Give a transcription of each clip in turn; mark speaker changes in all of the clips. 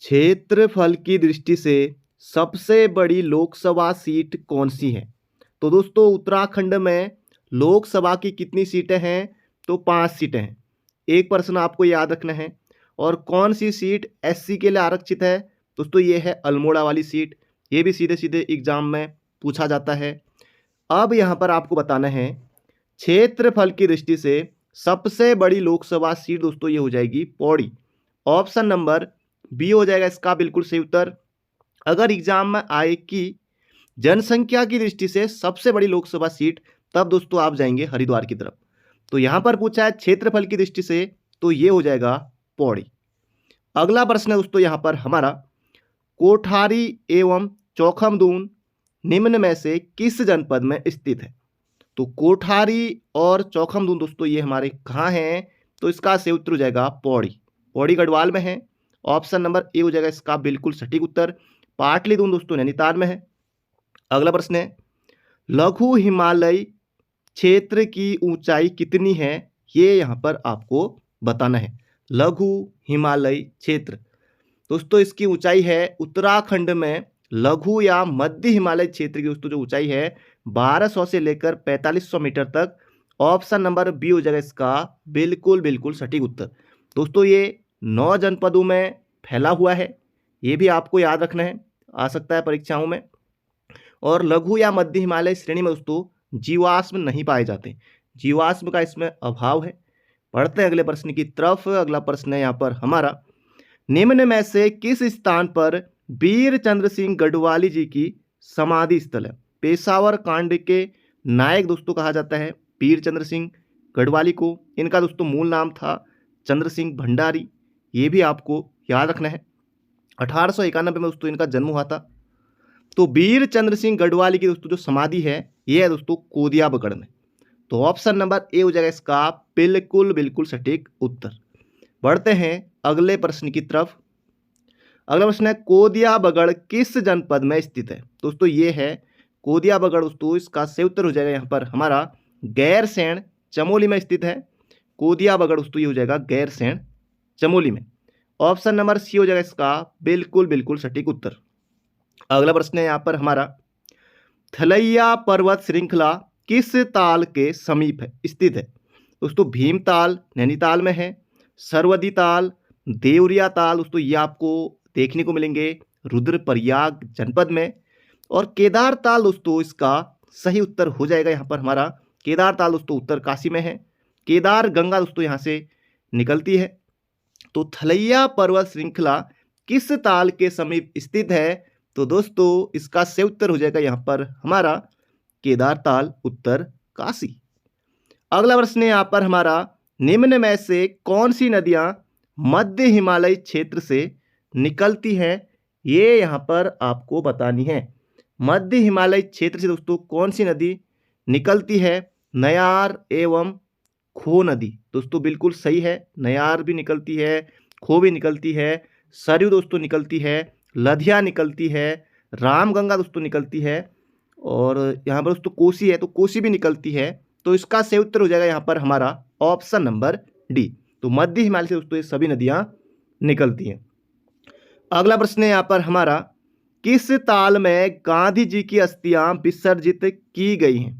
Speaker 1: क्षेत्रफल की दृष्टि से सबसे बड़ी लोकसभा सीट कौन सी है? तो दोस्तों उत्तराखंड में लोकसभा की कितनी सीटें हैं? तो 5 सीटें हैं। एक प्रश्न आपको याद रखना है। और कौन सी सीट एससी के लिए आरक्षित है? दोस्तों ये है अल्मोड़ा वाली सीट। ये भी सीधे सीधे एग्जाम में पूछा जाता है। अब यहाँ पर आपको बताना है क्षेत्रफल की दृष्टि से सबसे बड़ी लोकसभा सीट दोस्तों ये हो जाएगी पौड़ी। ऑप्शन नंबर बी हो जाएगा इसका बिल्कुल सही उत्तर। अगर एग्जाम में आए कि जनसंख्या की दृष्टि से सबसे बड़ी लोकसभा सीट, तब दोस्तों आप जाएंगे हरिद्वार की तरफ। तो यहां पर पूछा है क्षेत्रफल की दृष्टि से, तो ये हो जाएगा पौड़ी। अगला प्रश्न है दोस्तों यहां पर हमारा, कोठारी एवं चौखमदून निम्न में से किस जनपद में स्थित है? तो कोठारी और चौखमदून दोस्तों ये हमारे कहाँ हैं? तो इसका सही उत्तर हो जाएगा पौड़ी। पौड़ी गढ़वाल में है। ऑप्शन नंबर ए हो जाएगा इसका बिल्कुल सटीक उत्तर। पाटलिपुत्र दोस्तों नैनीताल में है। अगला प्रश्न है, लघु हिमालय क्षेत्र की ऊंचाई कितनी है? ये यहाँ पर आपको बताना है। लघु हिमालय क्षेत्र दोस्तों इसकी ऊंचाई है उत्तराखंड में लघु या मध्य हिमालय क्षेत्र की दोस्तों जो ऊंचाई है 1200 से लेकर 4500 मीटर तक। ऑप्शन नंबर बी हो जाएगा इसका बिल्कुल बिल्कुल सटीक उत्तर। दोस्तों ये 9 जनपदों में फैला हुआ है। ये भी आपको याद रखना है, आ सकता है परीक्षाओं में। और लघु या मध्य हिमालय श्रेणी में दोस्तों जीवाश्म नहीं पाए जाते। जीवाश्म का इसमें अभाव है। पढ़ते हैं अगले प्रश्न की तरफ। अगला प्रश्न है यहाँ पर हमारा, निम्न में से किस स्थान पर वीर चंद्र सिंह गढ़वाली जी की समाधि स्थल है? पेशावर कांड के नायक दोस्तों कहा जाता है वीर चंद्र सिंह गढ़वाली को। इनका दोस्तों मूल नाम था चंद्र सिंह भंडारी। ये भी आपको याद रखना है। 1891 में दोस्तों इनका जन्म हुआ था। तो वीर चंद्र सिंह गढ़वाली की दोस्तों जो समाधि है ये है दोस्तों कोदियाबगढ़ में। तो ऑप्शन नंबर ए हो जाएगा इसका बिल्कुल बिल्कुल सटीक उत्तर। बढ़ते हैं अगले प्रश्न की तरफ। अगला प्रश्न है, कोदियाबगढ़ किस जनपद में स्थित है? दोस्तों ये है कोदियाबगढ़ दोस्तों, इसका सही उत्तर हो जाएगा यहाँ पर हमारा गैरसैंण चमोली में स्थित है। कोदियाबगढ़ दोस्तों ये हो जाएगा गैरसैंण चमोली में। ऑप्शन नंबर सी हो जाएगा इसका बिल्कुल बिल्कुल सटीक उत्तर। अगला प्रश्न है यहाँ पर हमारा, थलैया पर्वत श्रृंखला किस ताल के समीप है स्थित है? दोस्तों भीमताल नैनीताल में है। सरवदी ताल, देवरिया ताल दोस्तों ये आपको देखने को मिलेंगे रुद्रप्रयाग जनपद में। और केदार ताल दोस्तों इसका सही उत्तर हो जाएगा यहाँ पर हमारा केदार ताल दोस्तों उत्तरकाशी में है। केदार गंगा दोस्तों यहाँ से निकलती है। तो थलैया पर्वत श्रृंखला किस ताल के समीप स्थित है? तो दोस्तों इसका सही उत्तर हो जाएगा यहाँ पर हमारा केदार ताल उत्तरकाशी। अगला प्रश्न है यहाँ पर हमारा, निम्न में से कौन सी नदियां मध्य हिमालय क्षेत्र से निकलती हैं? ये यहाँ पर आपको बतानी है। मध्य हिमालय क्षेत्र से दोस्तों कौन सी नदी निकलती है? नयार एवं खो नदी दोस्तों बिल्कुल सही है। नयार भी निकलती है, खो भी निकलती है, सरयू दोस्तों निकलती है, लधिया निकलती है, रामगंगा दोस्तों निकलती है। और यहाँ पर दोस्तों कोसी है तो कोसी भी निकलती है। तो इसका सही उत्तर हो जाएगा यहाँ पर हमारा ऑप्शन नंबर डी। तो मध्य हिमालय से दोस्तों ये सभी नदियाँ निकलती हैं। अगला प्रश्न है यहाँ पर हमारा, किस ताल में गांधी जी की अस्थियां विसर्जित की गई हैं?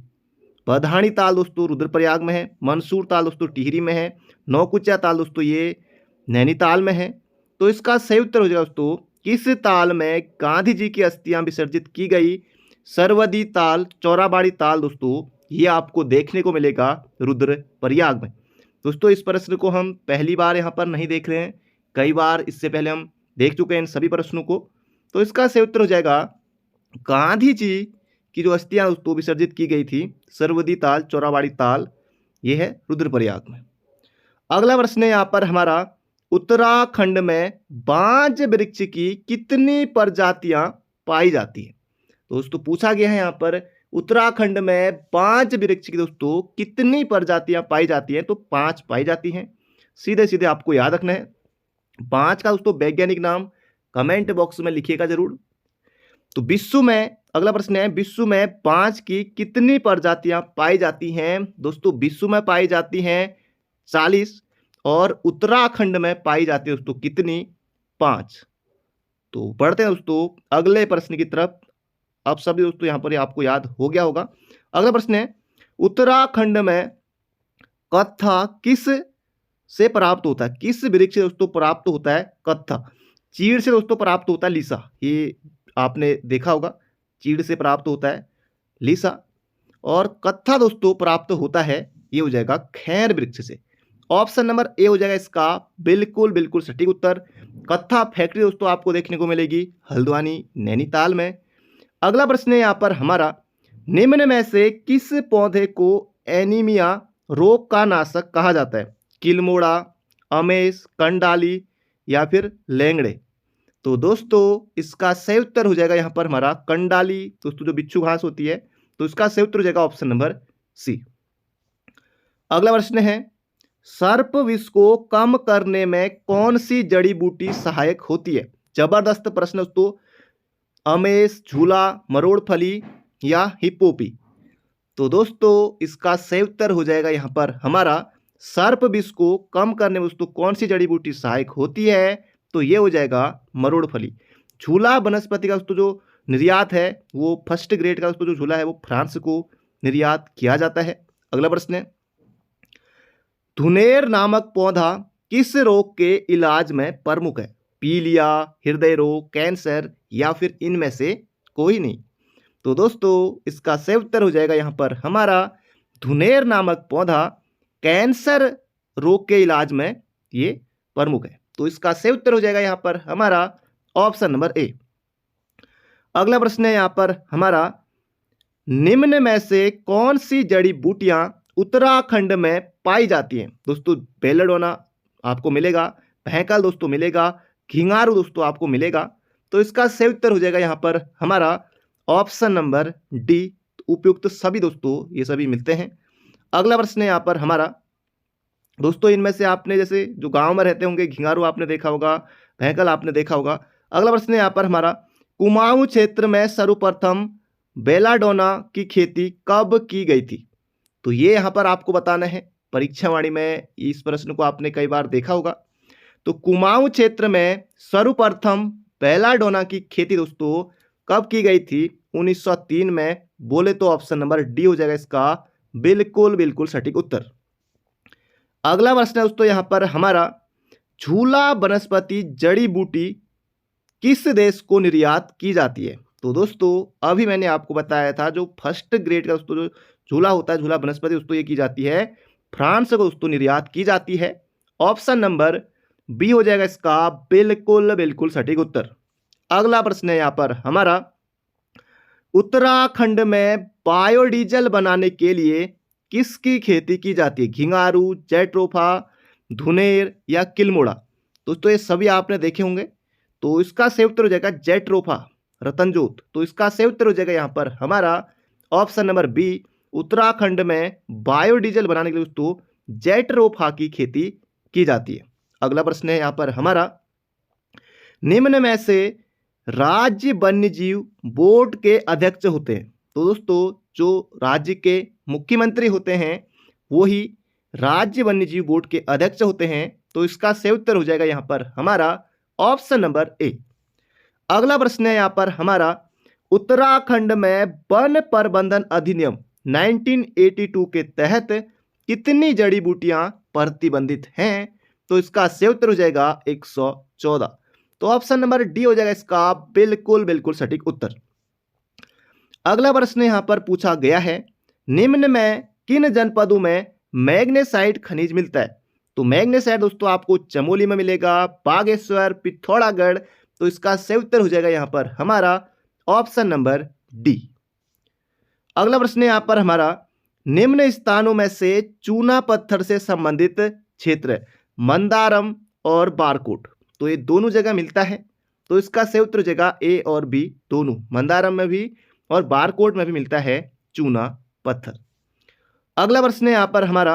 Speaker 1: बधानी ताल दोस्तों रुद्रप्रयाग में है। मंसूर ताल दोस्तों टिहरी में है। नौकुचिया ताल दोस्तों ये नैनीताल में है। तो इसका सही उत्तर हो जाएगा दोस्तों, किस ताल में गांधी जी की अस्थियां विसर्जित की गई? सरवदी ताल, चौराबाड़ी ताल दोस्तों ये आपको देखने को मिलेगा रुद्रप्रयाग में। दोस्तों इस प्रश्न को हम पहली बार यहाँ पर नहीं देख रहे हैं, कई बार इससे पहले हम देख चुके हैं इन सभी प्रश्नों को। तो इसका सही उत्तर हो जाएगा गांधी जी की जो अस्थियां दोस्तों विसर्जित की गई थी सरवदी ताल, चौराबाड़ी ताल, ये है रुद्रप्रयाग में। अगला प्रश्न है यहाँ पर हमारा, उत्तराखंड में बांज वृक्ष की कितनी प्रजातियां पाई जाती है? दोस्तों पूछा गया है यहाँ पर उत्तराखंड में बांज वृक्ष की दोस्तों कितनी प्रजातियां पाई जाती हैं? तो 5 पाई जाती हैं। सीधे सीधे आपको याद रखना है। बांज का दोस्तों वैज्ञानिक नाम कमेंट बॉक्स में लिखिएगा जरूर। तो विश्व में, अगला प्रश्न है, विश्व में बांज की कितनी प्रजातियां पाई जाती हैं? दोस्तों विश्व में पाई जाती हैं 40 और उत्तराखंड में पाई जाती है दोस्तों कितनी? 5। तो बढ़ते हैं दोस्तों अगले प्रश्न की तरफ। अब सभी दोस्तों यहाँ पर आपको याद हो गया होगा। अगला प्रश्न है, उत्तराखंड में कत्था किस से प्राप्त होता है? किस वृक्ष से दोस्तों प्राप्त होता है कत्था? चीड़ से दोस्तों प्राप्त होता है लीसा, ये आपने देखा होगा। चीड़ से प्राप्त होता है लीसा, और कत्था दोस्तों प्राप्त होता है, ये हो जाएगा खैर वृक्ष से। ऑप्शन नंबर ए हो जाएगा इसका बिल्कुल बिल्कुल सटीक उत्तर। कत्था फैक्ट्री दोस्तों आपको देखने को मिलेगी हल्द्वानी नैनीताल में। अगला प्रश्न है यहाँ पर हमारा, निम्न में से किस पौधे को एनीमिया रोग का नाशक कहा जाता है? किलमोड़ा, अमेस, कंडाली या फिर लेंगड़े? तो दोस्तों इसका सही उत्तर हो जाएगा यहाँ पर हमारा कंडाली, दोस्तों जो बिच्छू घास होती है। तो इसका सही उत्तर हो जाएगा ऑप्शन नंबर सी। अगला प्रश्न है, सर्प विष को कम करने में कौन सी जड़ी बूटी सहायक होती है? जबरदस्त प्रश्न दोस्तों। अमेस, झूला, मरोड़फली या हिप्पोपी? तो दोस्तों इसका सही उत्तर हो जाएगा यहाँ पर हमारा सर्प विष को कम करने में दोस्तों कौन सी जड़ी बूटी सहायक होती है? तो ये हो जाएगा मरोड़फली। झूला वनस्पति का दोस्तों जो निर्यात है वो फर्स्ट ग्रेड का दोस्तों जो झूला है वो फ्रांस को निर्यात किया जाता है। अगला प्रश्न है, धुनेर नामक पौधा किस रोग के इलाज में प्रमुख है? पीलिया, हृदय रोग, कैंसर या फिर इनमें से कोई नहीं? तो दोस्तों इसका सही उत्तर हो जाएगा यहाँ पर हमारा धुनेर नामक पौधा कैंसर रोग के इलाज में ये प्रमुख है। तो इसका सही उत्तर हो जाएगा यहाँ पर हमारा ऑप्शन नंबर ए। अगला प्रश्न है यहाँ पर हमारा, निम्न में से कौन सी जड़ी बूटियां उत्तराखंड में पाई जाती हैं? दोस्तों बेलाडोना आपको मिलेगा, भैंकल दोस्तों मिलेगा, घिंगारू दोस्तों आपको मिलेगा। तो इसका सही उत्तर हो जाएगा यहाँ पर हमारा ऑप्शन नंबर डी। उपयुक्त सभी दोस्तों ये सभी मिलते हैं। अगला प्रश्न है यहाँ पर हमारा, दोस्तों इनमें से आपने जैसे जो गांव में रहते होंगे घिंगारू आपने देखा होगा, भैंकल आपने देखा होगा। अगला प्रश्न है यहाँ पर हमारा, कुमाऊं क्षेत्र में सर्वप्रथम बेलाडोना की खेती कब की गई थी? तो ये यहाँ पर आपको बताना है। परीक्षावाणी में इस प्रश्न को आपने कई बार देखा होगा। तो कुमाऊं क्षेत्र में सर्वप्रथम बेलाडोना की खेती दोस्तों कब की गई थी? 1903 में। बोले तो ऑप्शन नंबर डी हो जाएगा इसका बिल्कुल बिल्कुल सटीक उत्तर। अगला प्रश्न है दोस्तों यहाँ पर हमारा, झूला वनस्पति जड़ी बूटी किस देश को निर्यात की जाती है? तो दोस्तों अभी मैंने आपको बताया था जो फर्स्ट ग्रेड का दोस्तों जो झूला होता है, झूला वनस्पति दोस्तों ये की जाती है फ्रांस को दोस्तों निर्यात की जाती है। ऑप्शन नंबर बी हो जाएगा इसका बिल्कुल बिल्कुल सटीक उत्तर। अगला प्रश्न है यहाँ पर हमारा, उत्तराखंड में बायोडीजल बनाने के लिए किसकी खेती की जाती है? घिंगारू, जेट्रोफा, धुनेर या किलमोड़ा? दोस्तों ये सभी आपने देखे होंगे। तो इसका सही उत्तर हो जाएगा जेट्रोफा, रतनजोत। तो इसका सही उत्तर हो जाएगा यहाँ पर हमारा ऑप्शन नंबर बी। उत्तराखंड में बायोडीजल बनाने के लिए दोस्तों जेट्रोफा की खेती की जाती है। अगला प्रश्न है यहाँ पर हमारा, निम्न में से राज्य वन्यजीव बोर्ड के अध्यक्ष होते हैं? तो दोस्तों जो राज्य के मुख्यमंत्री होते हैं वो ही राज्य वन्यजीव बोर्ड के अध्यक्ष होते हैं। तो इसका सही उत्तर हो जाएगा यहाँ पर हमारा ऑप्शन नंबर ए। अगला प्रश्न है यहाँ पर हमारा, उत्तराखंड में वन प्रबंधन अधिनियम 1982 के तहत कितनी जड़ी बूटियां प्रतिबंधित हैं? तो इसका सही उत्तर हो जाएगा 114। तो ऑप्शन नंबर डी हो जाएगा इसका बिल्कुल बिल्कुल सटीक उत्तर। अगला प्रश्न यहां पर पूछा गया है, निम्न में किन जनपदों में मैग्नेसाइट खनिज मिलता है? तो मैग्नेसाइट दोस्तों आपको चमोली में मिलेगा, बागेश्वर, पिथौरागढ़। तो इसका सही उत्तर हो जाएगा यहां पर हमारा ऑप्शन नंबर डी। अगला प्रश्न यहां पर हमारा, निम्न स्थानों में से चूना पत्थर से संबंधित क्षेत्र मंदारम और बारकोट। तो ये दोनों जगह मिलता है। तो इसका सही उत्तर हो जाएगा ए और बी दोनों, मंदारम में भी और बारकोट में भी मिलता है चूना पत्थर। अगला प्रश्न है यहां पर हमारा,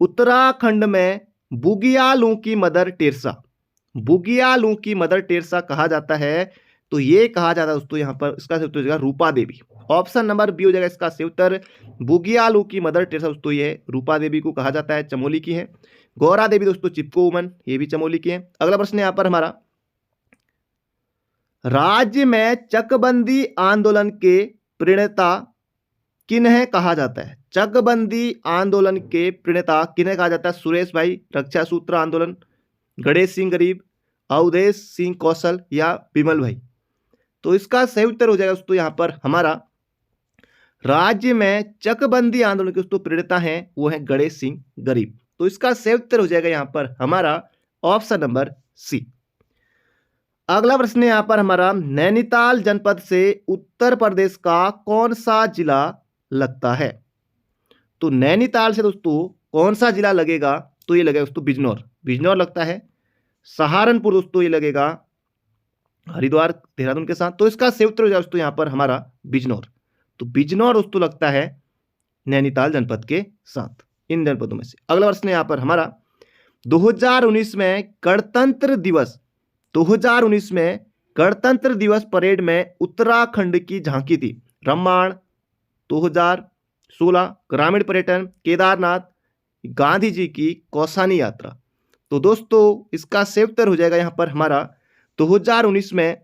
Speaker 1: उत्तराखंड में बुगियालों की मदर टेरेसा, बुगियालों की मदर टेरेसा कहा जाता है। तो ये कहा जाता है दोस्तों यहाँ पर, इसका सही उत्तर हो जाएगा रूपा देवी। ऑप्शन नंबर बी हो जाएगा इसका सही उत्तर। बुगियालों की मदर टेरेसा दोस्तों ये रूपा देवी को कहा जाता है, चमोली की है। गौरा देवी दोस्तों चिपको वुमन, ये भी चमोली की है। अगला प्रश्न यहाँ पर हमारा, राज्य में चकबंदी आंदोलन के प्रणेता किन्हें कहा जाता है? चकबंदी आंदोलन के प्रणेता किन्हें कहा जाता है? सुरेश भाई, रक्षा सूत्र आंदोलन, गणेश सिंह गरीब, अवधेश सिंह कौशल या विमल भाई? तो इसका सही उत्तर हो जाएगा दोस्तों यहाँ पर हमारा, राज्य में चकबंदी आंदोलन के दोस्तों प्रणेता हैं वो है गणेश सिंह गरीब। तो इसका सही उत्तर हो जाएगा यहाँ पर हमारा ऑप्शन नंबर सी। अगला प्रश्न यहाँ पर हमारा, नैनीताल जनपद से उत्तर प्रदेश का कौन सा जिला लगता है? तो नैनीताल से दोस्तों कौन सा जिला लगेगा? तो ये लगेगा दोस्तों बिजनौर, बिजनौर लगता है। सहारनपुर दोस्तों ये लगेगा हरिद्वार देहरादून के साथ। तो इसका सही उत्तर हो जाएगा दोस्तों यहाँ पर हमारा बिजनौर। तो बिजनौर दोस्तों लगता है नैनीताल जनपद के साथ, इन जनपदों में से। अगला प्रश्न यहाँ पर हमारा, 2019 में गणतंत्र दिवस 2019 में गणतंत्र दिवस परेड में उत्तराखंड की झांकी थी। रामायण, 2016 ग्रामीण पर्यटन, केदारनाथ, गांधी जी की कौसानी यात्रा। तो दोस्तों इसका सही उत्तर हो जाएगा यहाँ पर हमारा, 2019 में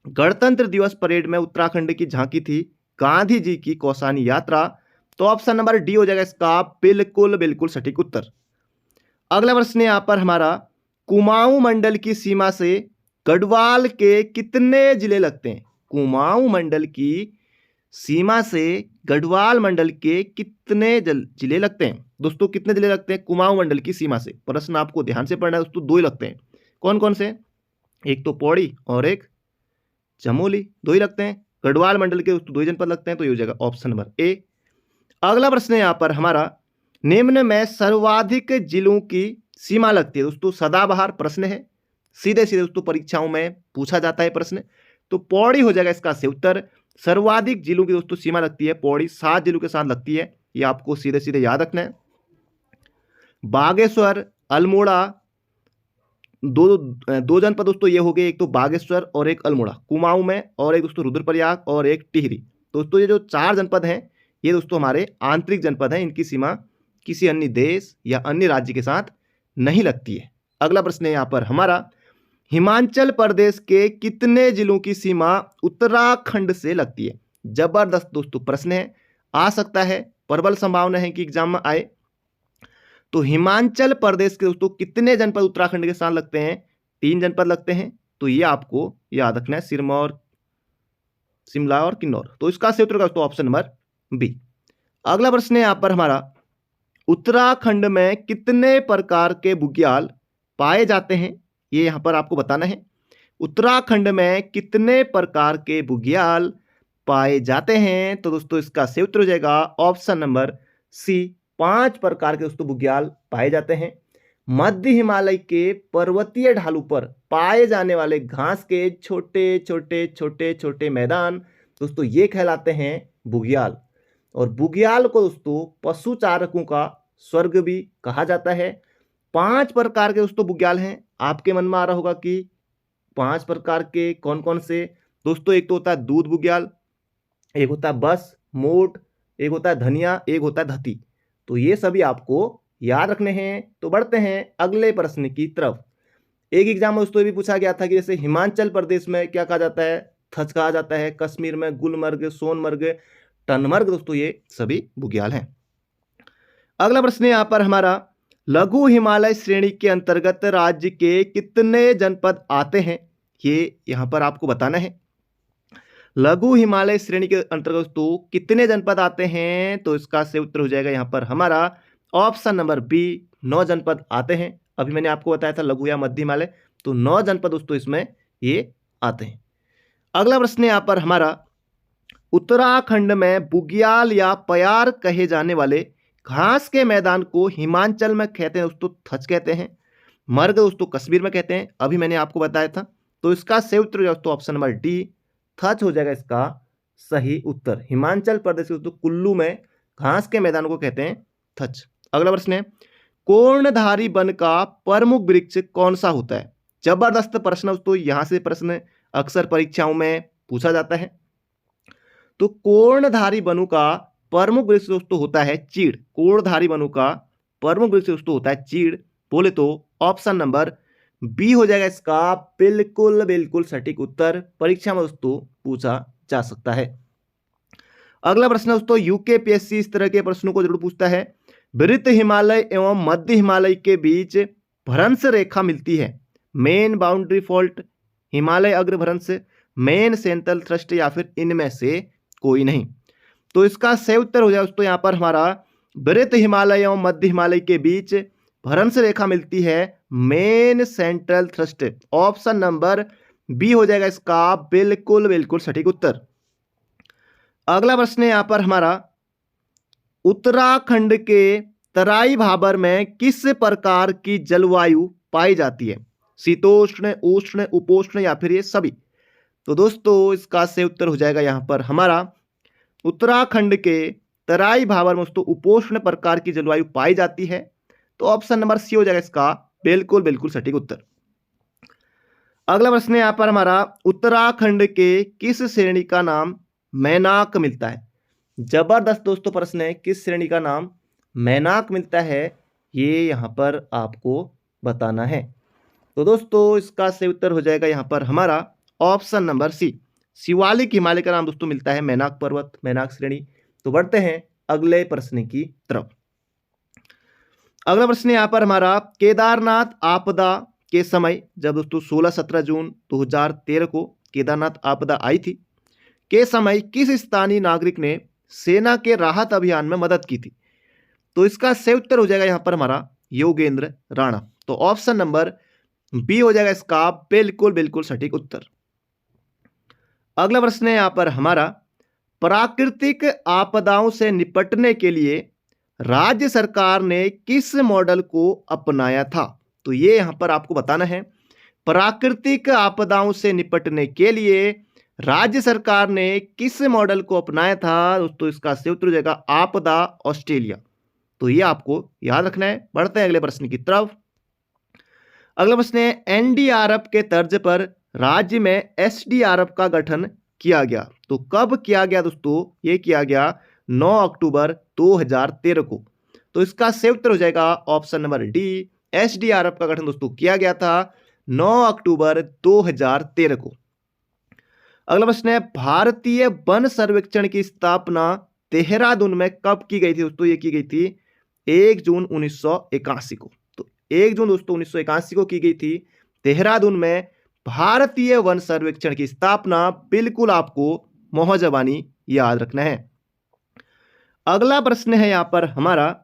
Speaker 1: गणतंत्र दिवस परेड में उत्तराखंड की झांकी थी, गांधी जी की कौसानी यात्रा। तो ऑप्शन नंबर डी हो जाएगा इसका बिल्कुल बिल्कुल सटीक उत्तर। अगला प्रश्न यहाँ पर हमारा, कुमाऊं मंडल की सीमा से गढ़वाल के कितने जिले लगते हैं? कुमाऊं मंडल की सीमा से गढ़वाल मंडल के कितने जिले लगते हैं? दोस्तों कितने जिले लगते हैं कुमाऊं मंडल की सीमा से? प्रश्न आपको ध्यान से पढ़ना है दोस्तों, दो ही लगते हैं। कौन कौन से? एक तो पौड़ी और एक चमोली, दो ही लगते हैं। गढ़वाल मंडल के दोस्तों दो ही जनपद लगते हैं। तो ये हो जाएगा ऑप्शन नंबर ए। अगला प्रश्न है यहाँ पर हमारा, निम्न में सर्वाधिक जिलों की सीमा लगती है। दोस्तों सदाबहार प्रश्न है, सीधे सीधे दोस्तों परीक्षाओं में पूछा जाता है प्रश्न। तो पौड़ी हो जाएगा इसका सही उत्तर। सर्वाधिक जिलों की दोस्तों सीमा लगती है पौड़ी, 7 जिलों के साथ लगती है। ये आपको सीधे सीधे याद रखना है। बागेश्वर, अल्मोड़ा, दो जनपद दोस्तों ये हो गए, एक तो बागेश्वर और एक अल्मोड़ा कुमाऊं में, और एक दोस्तों रुद्रप्रयाग और एक टिहरी। दोस्तों ये जो 4 जनपद हैं ये दोस्तों हमारे आंतरिक जनपद हैं, इनकी सीमा किसी अन्य देश या अन्य राज्य के साथ नहीं लगती है। अगला प्रश्न है यहाँ पर हमारा, हिमाचल प्रदेश के कितने जिलों की सीमा उत्तराखंड से लगती है? जबरदस्त दोस्तों प्रश्न है, आ सकता है, प्रबल संभावना है कि एग्जाम में आए। तो हिमाचल प्रदेश के दोस्तों कितने जनपद उत्तराखंड के साथ लगते हैं? 3 जनपद लगते हैं। तो ये आपको याद रखना है, सिरमौर, शिमला और किन्नौर। तो इसका सही उत्तर होगा दोस्तों ऑप्शन नंबर बी। अगला प्रश्न है यहाँ पर हमारा, उत्तराखंड में कितने प्रकार के बुग्याल पाए जाते हैं? ये यहाँ पर आपको बताना है। उत्तराखंड में कितने प्रकार के बुग्याल पाए जाते हैं? तो दोस्तों इसका सही उत्तर हो जाएगा ऑप्शन नंबर सी, 5 प्रकार के दोस्तों बुग्याल पाए जाते हैं। मध्य हिमालय के पर्वतीय ढालू पर पाए जाने वाले घास के छोटे छोटे छोटे छोटे मैदान दोस्तों ये कहलाते हैं बुग्याल। और बुग्याल को दोस्तों पशु चारकों का स्वर्ग भी कहा जाता है। 5 प्रकार के दोस्तों बुग्याल हैं। आपके मन में आ रहा होगा कि 5 प्रकार के कौन कौन से? दोस्तों एक तो होता है दूध बुग्याल, एक होता है बस, मोट, एक होता है धनिया, एक होता है धती। तो ये सभी आपको याद रखने हैं। तो बढ़ते हैं अगले प्रश्न की तरफ। एक एग्जाम में दोस्तों ये भी पूछा गया था कि जैसे हिमाचल प्रदेश में क्या कहा जाता है? थच कहा जाता है। कश्मीर में गुलमर्ग, सोनमर्ग, टनमर्ग दोस्तों ये सभी बुग्याल हैं। अगला प्रश्न यहाँ पर हमारा, लघु हिमालय श्रेणी के अंतर्गत राज्य के कितने जनपद आते हैं? ये यहाँ पर आपको बताना है। लघु हिमालय श्रेणी के अंतर्गत तो कितने जनपद आते हैं? तो इसका सही उत्तर हो जाएगा यहाँ पर हमारा ऑप्शन नंबर बी, 9 जनपद आते हैं। अभी मैंने आपको बताया था लघु या मध्य हिमालय, तो 9 जनपद दोस्तों इसमें ये आते हैं। अगला प्रश्न यहाँ पर हमारा, उत्तराखंड में बुग्याल या पयार कहे जाने वाले घास के मैदान को हिमाचल में कहते हैं दोस्तों थच कहते हैं। मर्ग दोस्तों कश्मीर में कहते हैं, अभी मैंने आपको बताया था। तो इसका सही उत्तर दोस्तों ऑप्शन नंबर डी, थच हो जाएगा इसका सही उत्तर। हिमाचल प्रदेश दोस्तों कुल्लू में घास के मैदान को कहते हैं थच। अगला प्रश्न है, कोर्णधारी वन का प्रमुख वृक्ष कौन सा होता है? जबरदस्त प्रश्न दोस्तों, यहां से प्रश्न अक्सर परीक्षाओं में पूछा जाता है। तो कोर्णधारी वनों का प्रमुख वृक्ष दोस्तों होता है चीड़। कोर्णधारी वनों का प्रमुख वृक्ष दोस्तों होता है चीड़। बोले तो ऑप्शन नंबर बी हो जाएगा इसका बिल्कुल बिल्कुल सटीक उत्तर। परीक्षा में दोस्तों पूछा जा सकता है। अगला प्रश्न दोस्तों, यूकेपीएससी इस तरह के प्रश्नों को जरूर पूछता है। वृत्त हिमालय एवं मध्य हिमालय के बीच भ्रंश रेखा मिलती है, मेन बाउंड्री फॉल्ट, हिमालय अग्रभ्रंश, मेन सेंट्रल थ्रस्ट या फिर इनमें से कोई नहीं। तो इसका सही उत्तर हो जाए दोस्तों यहाँ पर हमारा वृत्त हिमालय एवं मध्य हिमालय के बीच भ्रंश रेखा मिलती है, main central thrust. Option number B हो जाएगा इसका बिल्कुल बिल्कुल सटीक उत्तर। अगला प्रश्न है यहाँ पर हमारा, उत्तराखंड के तराई भाबर में किस प्रकार की जलवायु पाई जाती है, शीतोष्ण, उष्ण, उपोष्ण या फिर ये सभी। तो दोस्तों इसका सही उत्तर हो जाएगा यहाँ पर हमारा उत्तराखंड के तराई भाबर में दोस्तों उपोष्ण प्रकार की जलवायु पाई जाती है। तो ऑप्शन नंबर सी हो जाएगा इसका बिल्कुल बिल्कुल सटीक उत्तर। अगला प्रश्न है यहाँ पर हमारा, उत्तराखंड के किस श्रेणी का नाम मैनाक मिलता है। जबरदस्त दोस्तों प्रश्न है, किस श्रेणी का नाम मैनाक मिलता है ये यहाँ पर आपको बताना है। तो दोस्तों इसका सही उत्तर हो जाएगा यहाँ पर हमारा option number C, Shivalik Himalaya का नाम दोस्तों मिलता है मैनाक पर्वत, मैनाक श्रेणी। तो बढ़ते हैं अगले प्रश्न की तरफ। अगला प्रश्न यहाँ पर हमारा, केदारनाथ आपदा के समय, जब दोस्तों 16-17 जून 2013 को केदारनाथ आपदा आई थी, के समय किस स्थानीय नागरिक ने सेना के राहत अभियान में मदद की थी। तो इसका सही उत्तर हो जाएगा यहाँ पर हमारा योगेंद्र राणा। तो ऑप्शन नंबर बी हो जाएगा इसका बिल्कुल बिल्कुल सटीक उत्तर। अगला प्रश्न है यहाँ पर हमारा, प्राकृतिक आपदाओं से निपटने के लिए राज्य सरकार ने किस मॉडल को अपनाया था। तो ये यहाँ पर आपको बताना है, प्राकृतिक आपदाओं से निपटने के लिए राज्य सरकार ने किस मॉडल को अपनाया था। दोस्तों इसका सही उत्तर हो जाएगा आपदा ऑस्ट्रेलिया। तो ये आपको याद रखना है। बढ़ते हैं अगले प्रश्न की तरफ। अगला प्रश्न है, एनडीआरएफ के तर्ज पर राज्य में एसडीआरएफ का गठन किया गया। तो कब किया गया दोस्तों, ये किया गया 9 अक्टूबर 2013 को। तो इसका सही उत्तर हो जाएगा ऑप्शन नंबर डी, एसडीआरएफ का गठन दोस्तों किया गया था 9 अक्टूबर 2013 को। अगला प्रश्न है, भारतीय वन सर्वेक्षण की स्थापना देहरादून में कब की गई थी। दोस्तों ये की गई थी 1 जून 1981 को। तो 1 जून दोस्तों 1981 को की गई थी देहरादून में भारतीय वन सर्वेक्षण की स्थापना। बिल्कुल आपको मोहजबानी याद रखना है। अगला प्रश्न है यहाँ पर हमारा,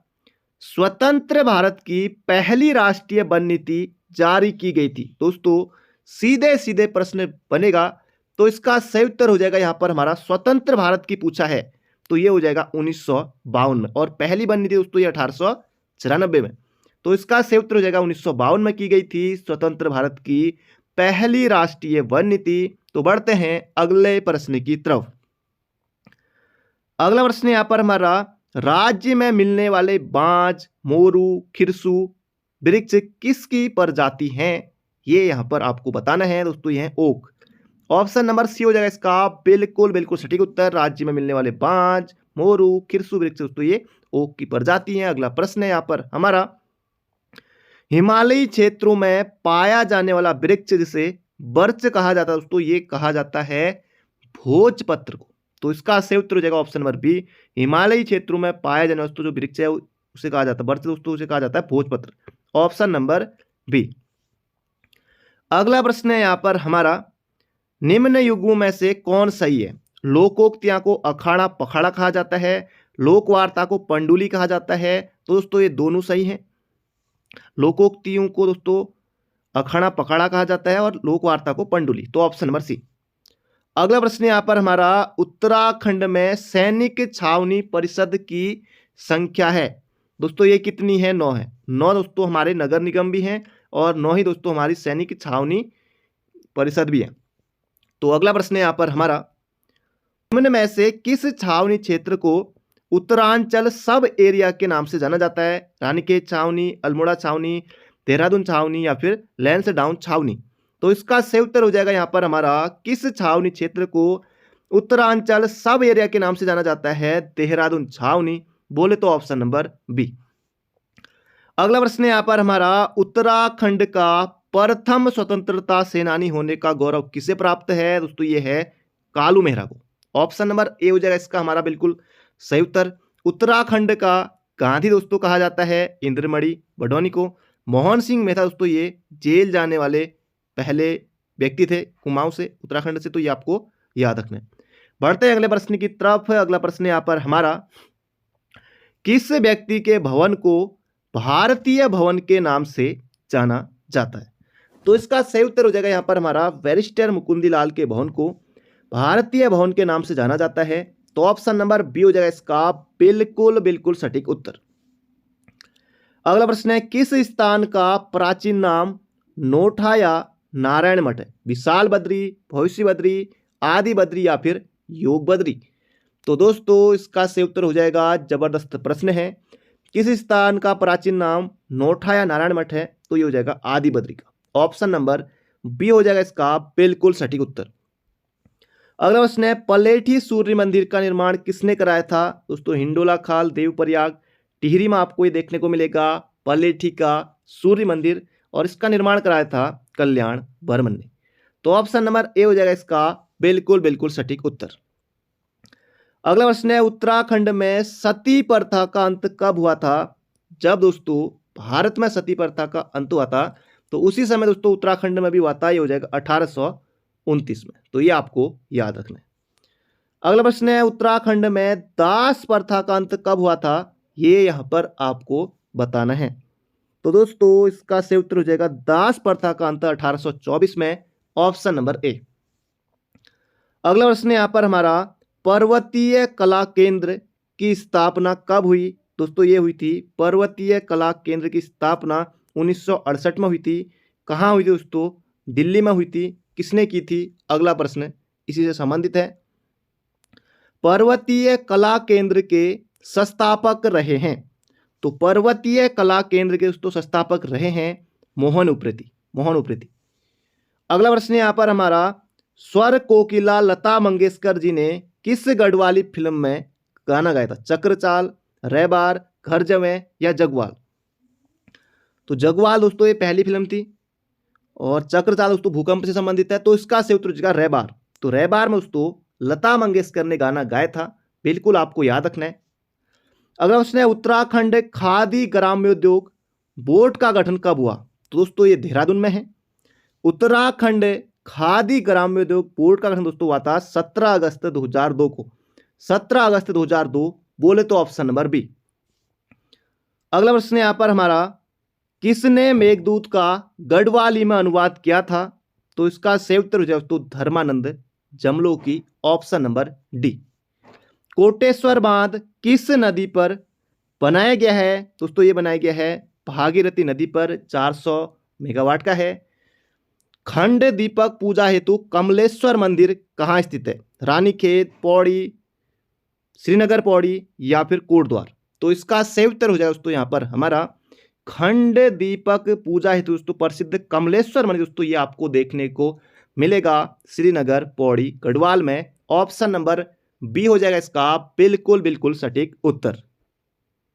Speaker 1: स्वतंत्र भारत की पहली राष्ट्रीय वन नीति जारी की गई थी। दोस्तों सीधे सीधे प्रश्न बनेगा, तो इसका सही उत्तर हो जाएगा यहाँ पर हमारा स्वतंत्र भारत की पूछा है तो ये हो जाएगा 1952 में, और पहली वन नीति दोस्तों ये 1894 में। तो इसका सही उत्तर हो जाएगा 1952 में की गई थी स्वतंत्र भारत की पहली राष्ट्रीय वन नीति। तो बढ़ते हैं अगले प्रश्न की तरफ। अगला प्रश्न यहाँ पर हमारा, राज्य में मिलने वाले बांज, मोरू, खिरसू वृक्ष किसकी प्रजाति हैं, ये यहाँ पर आपको बताना है। दोस्तों ये है ओक। ऑप्शन नंबर सी हो जाएगा इसका बिल्कुल बिल्कुल सटीक उत्तर। राज्य में मिलने वाले बांज, मोरू, खिरसू वृक्ष दोस्तों ये ओक की प्रजाति है। अगला प्रश्न है यहाँ पर हमारा, हिमालयी क्षेत्रों में पाया जाने वाला वृक्ष जिसे बर्च कहा जाता है दोस्तों, ये कहा जाता है भोजपत्र को। तो इसका सही उत्तर हो जाएगा ऑप्शन नंबर बी, हिमालयी क्षेत्रों में पाया जाने वाला जो वृक्ष है उसे कहा जाता है बर्च दोस्तों, उसे कहा जाता है भोजपत्र। Option number B. अगला प्रश्न है यहाँ पर हमारा, निम्न युगों में से कौन सही है। लोकोक्तियां को अखाड़ा पखाड़ा कहा जाता है, लोकवार्ता को पंडुली कहा जाता है। तो दोस्तों ये दोनों सही हैं। लोकोक्तियों को दोस्तों अखाड़ा पखाड़ा कहा जाता है और लोकवार्ता को पंडुली। तो ऑप्शन नंबर सी। अगला प्रश्न यहाँ पर हमारा, उत्तराखंड में सैनिक छावनी परिषद की संख्या है। दोस्तों ये कितनी है, 9 है। 9 दोस्तों हमारे नगर निगम भी हैं और 9 ही दोस्तों हमारी सैनिक छावनी परिषद भी है। तो अगला प्रश्न है यहाँ पर हमारा, निम्न में से किस छावनी क्षेत्र को उत्तरांचल सब एरिया के नाम से जाना जाता है। रानीखेत छावनी, अल्मोड़ा छावनी, देहरादून छावनी या फिर लैंसडाउन छावनी। तो इसका सही उत्तर हो जाएगा यहाँ पर हमारा, किस छावनी क्षेत्र को उत्तरांचल सब एरिया के नाम से जाना जाता है, देहरादून छावनी। बोले तो ऑप्शन नंबर बी। अगला प्रश्न है यहाँ पर हमारा, उत्तराखंड का प्रथम स्वतंत्रता सेनानी होने का गौरव किसे प्राप्त है? दोस्तों ये है कालू मेहरा को। ऑप्शन नंबर ए हो जाएगा इसका हमारा बिल्कुल सही उत्तर। उत्तराखंड का गांधी दोस्तों कहा जाता है इंद्रमणि बडौनी को। मोहन सिंह मेहता दोस्तों ये जेल जाने वाले पहले व्यक्ति थे कुमाऊं से, उत्तराखंड से, तो ये आपको याद रखना है। बढ़ते हैं अगले प्रश्न की तरफ। अगला प्रश्न यहाँ पर हमारा, किस व्यक्ति के भवन को भारतीय भवन के नाम से जाना जाता है? तो इसका सही उत्तर हो जाएगा यहाँ पर हमारा बैरिस्टर मुकुंदीलाल के भवन को भारतीय भवन के नाम से जाना जाता है। तो ऑप्शन नंबर बी हो जाएगा इसका बिल्कुल बिल्कुल सटीक उत्तर। अगला प्रश्न है, किस स्थान का प्राचीन नाम नोठा या नारायण मठ है? विशाल बद्री, भविष्य बद्री, आदि बद्री या फिर योग बद्री? तो दोस्तों इसका सही उत्तर हो जाएगा, जबरदस्त प्रश्न है, किस स्थान का प्राचीन नाम नोठा या नारायण मठ है? तो ये हो जाएगा आदि बद्री का। ऑप्शन नंबर बी हो जाएगा इसका बिल्कुल सटीक उत्तर। अगला प्रश्न है, पलेठी सूर्य मंदिर का निर्माण किसने कराया था? दोस्तों हिंडोला खाल, देवप्रयाग, टिहरी में आपको ये देखने को मिलेगा पलेठी का सूर्य मंदिर, और इसका निर्माण कराया था कल्याण बर्मन ने। तो ऑप्शन नंबर ए हो जाएगा इसका बिल्कुल बिल्कुल सटीक उत्तर। अगला प्रश्न है, उत्तराखंड में सती प्रथा का अंत कब हुआ था? जब दोस्तों भारत में सती प्रथा का अंत हुआ था तो उसी समय दोस्तों उत्तराखंड में भी हुआ था, ये हो जाएगा 1829 में। तो ये आपको याद रखना है। अगला प्रश्न है, उत्तराखंड में दास प्रथा का अंत कब हुआ था? ये यहाँ पर आपको बताना है। तो दोस्तों इसका सही उत्तर हो जाएगा दास प्रथा का अंत 1824 में। Option number A. अगला प्रश्न है यहाँ पर हमारा, पर्वतीय कला केंद्र की स्थापना कब हुई? दोस्तों ये हुई थी पर्वतीय कला केंद्र की स्थापना 1968 में हुई थी। कहाँ हुई थी दोस्तों? दिल्ली में हुई थी। किसने की थी? अगला प्रश्न इसी से संबंधित है। पर्वतीय कला केंद्र के संस्थापक रहे हैं, तो पर्वतीय कला केंद्र के दोस्तों संस्थापक रहे हैं मोहन उप्रेती। मोहन उप्रेती। अगला प्रश्न यहाँ पर हमारा, स्वर कोकिला लता मंगेशकर जी ने किस गढ़वाली फिल्म में गाना गाया था? चक्रचाल, रैबार, घर जवें या जगवाल? तो जगवाल दोस्तों ये पहली फिल्म थी और चक्रचाल दोस्तों भूकंप से संबंधित है, तो इसका सही उत्तर हो जाएगा रैबार। तो रैबार में दोस्तों लता मंगेशकर ने गाना गाया था, बिल्कुल आपको याद रखना है। अगला प्रश्न है, उत्तराखंड खादी ग्रामोद्योग बोर्ड का गठन कब हुआ? तो दोस्तों ये देहरादून में है। उत्तराखंड खादी ग्रामोद्योग बोर्ड का गठन दोस्तों हुआ था 17 अगस्त 2002 को। 17 अगस्त 2002 बोले तो ऑप्शन नंबर बी। अगला प्रश्न यहाँ पर हमारा, किसने मेघदूत का गढ़वाली में अनुवाद किया था? तो इसका सही उत्तर हो जाए दोस्तों Dharmanand Jamloki. Option number D. Koteshwar बांध किस नदी पर बनाया गया है? दोस्तों ये बनाया गया है भागीरथी नदी पर, 400 मेगावाट का है। खंड दीपक पूजा हेतु कमलेश्वर मंदिर कहाँ स्थित है? रानीखेत, पौड़ी, श्रीनगर पौड़ी या फिर कोटद्वार? तो इसका सही उत्तर हो जाएगा दोस्तों यहाँ पर हमारा खंड दीपक पूजा हेतु दोस्तों प्रसिद्ध कमलेश्वर मंदिर दोस्तों ये आपको देखने को मिलेगा श्रीनगर पौड़ी गढ़वाल में। ऑप्शन नंबर बी हो जाएगा इसका बिल्कुल बिल्कुल सटीक उत्तर।